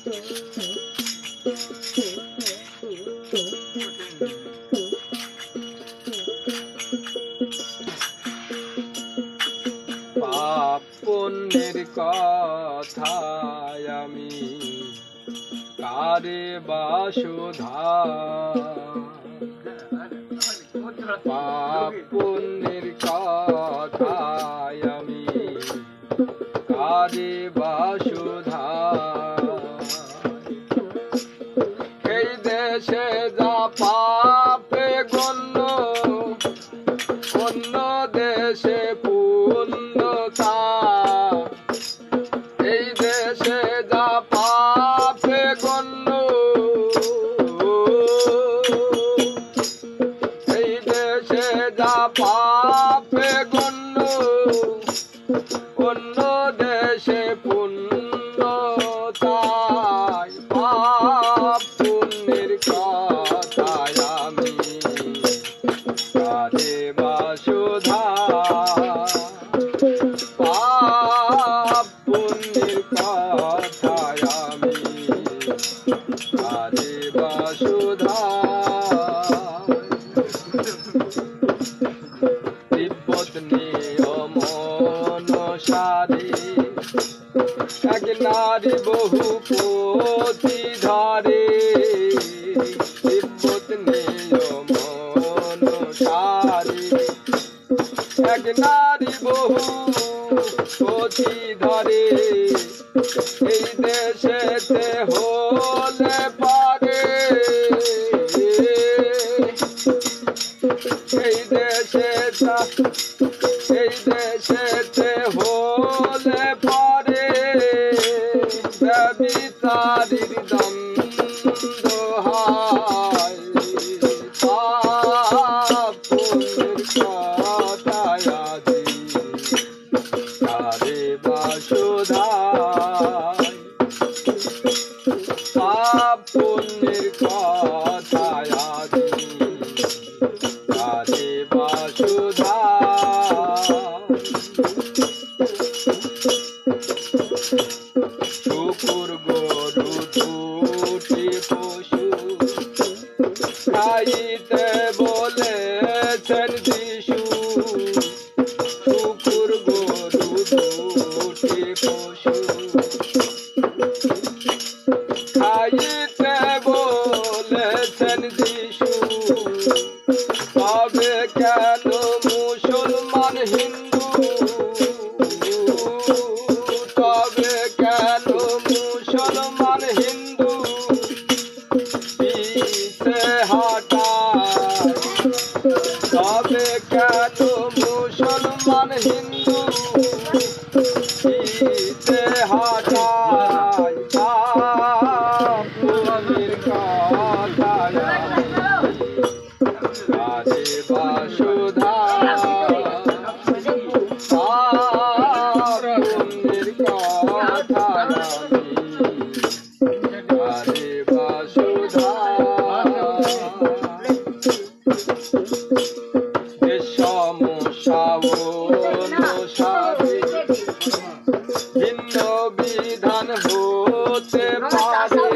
পাপ পুণ্যের কথায় আমি কারে বাসুধা, পাপ পুণ্যের কথায় আমি কারে বাসুধা। এই দেশে যা পাপে গণ্য, অন্য দেশে পুণ্যতা। এই দেশে যা পাপে গণ্য, এই দেশে যা পাপে গণ্য, অন্য দেশে পুণ্যতায়। পাপ পুণ্যের কথায় আমি কারে বাসুধা, পাপ পুণ্যের কথায় আমি কারে বাসুধা। তিব্বত নিয়ম অনুসারে এক নারী বহু পতি ধারে। তিব্বত নিয়ম অনুসারে এক নারী বহু পতি ধরে। এই দেশেতে হলে পারে, এই দেশেতে হলে পারে ব্যভিচারীর দণ্ড হয়। পাপ পুণ্যের কথায় আজি কারে বাসুধা, পাপ পুণ্যের কথায় আজি কারে বাসুধা। শুকুর গরু দুটি পশু খাইতে বলেছেন যিশু। শুকুর গরু দুটি পশু খাইতে বলেছেন যিশু। তবে কেন মুসলমান হিন্দু, তবে কেন মুসলমান হিন্দু পিছে হাঁটায়। তবে কেন মুসলমান হিন্দু পিছে হাঁটায়। পাপ পুণ্যের কথায় কারে বাসুধা, পাপ পুণ্যের কথায় আমি কারে বাসুধা। সমস্যা অনুসারে ভিন্ন বিধান হতে পারে।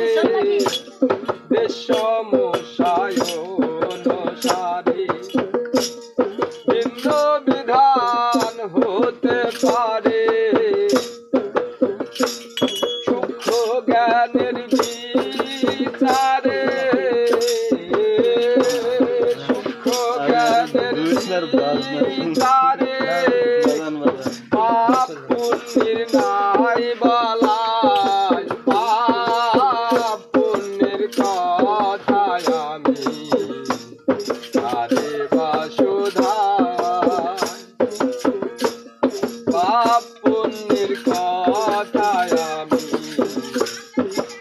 সমস্যা অনুসারে ভিন্ন বিধান হতে পারে। সূক্ষ্ম জ্ঞানের বিচারে, সূক্ষ্ম জ্ঞানের বিচারে পাপ পুণ্যের নাই বলায়। পাপ পুণ্যের কথায় আমি কারে বাসুধা, পাপ পুণ্যের কথায় আমি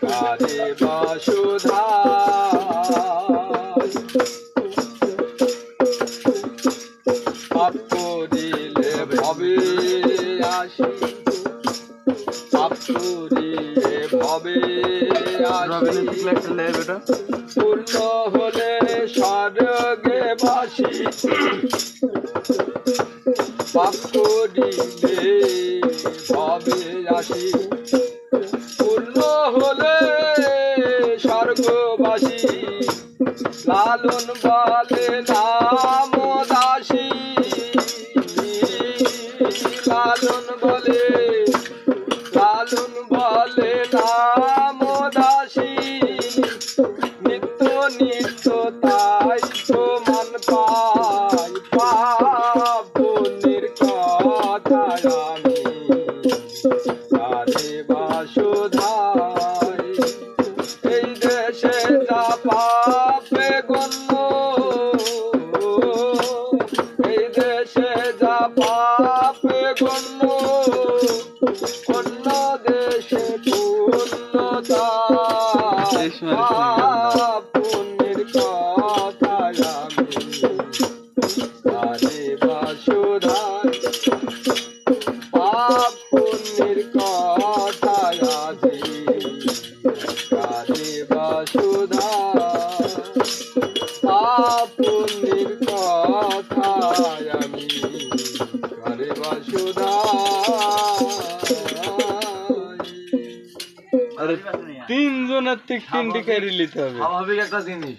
কারে বাসুধা। পাপ করিলে ভবে আসি, পাপ করিলে ভবে আসি। পূর্ণ হলে স্বর্গে বাসি, পাপ করিলে ভবে আসি। পূর্ণ হলে বাসি লালন বলে নাম দাসী লালন বলে নাম দাসী নিত্য নিত্য তাই প্রমাণ পাই পাবনের কথা আমি তারে বাসুধাই এই দেশে যা পাপে গণ্য এই দেশে যা পাপে গণ্য অন্য দেশে পূর্ণতা পুণ্যের কথা আমি তারে বাসুধাই পাপ পুণ্যের কথা আজি তারে বাসুধাই পাপ পুণ্যের কথা আমি তারে বাসুধাই তিনজনের থেকে তিনটি ক্যারি নিতে হবে স্বাভাবিক একটা জিনিস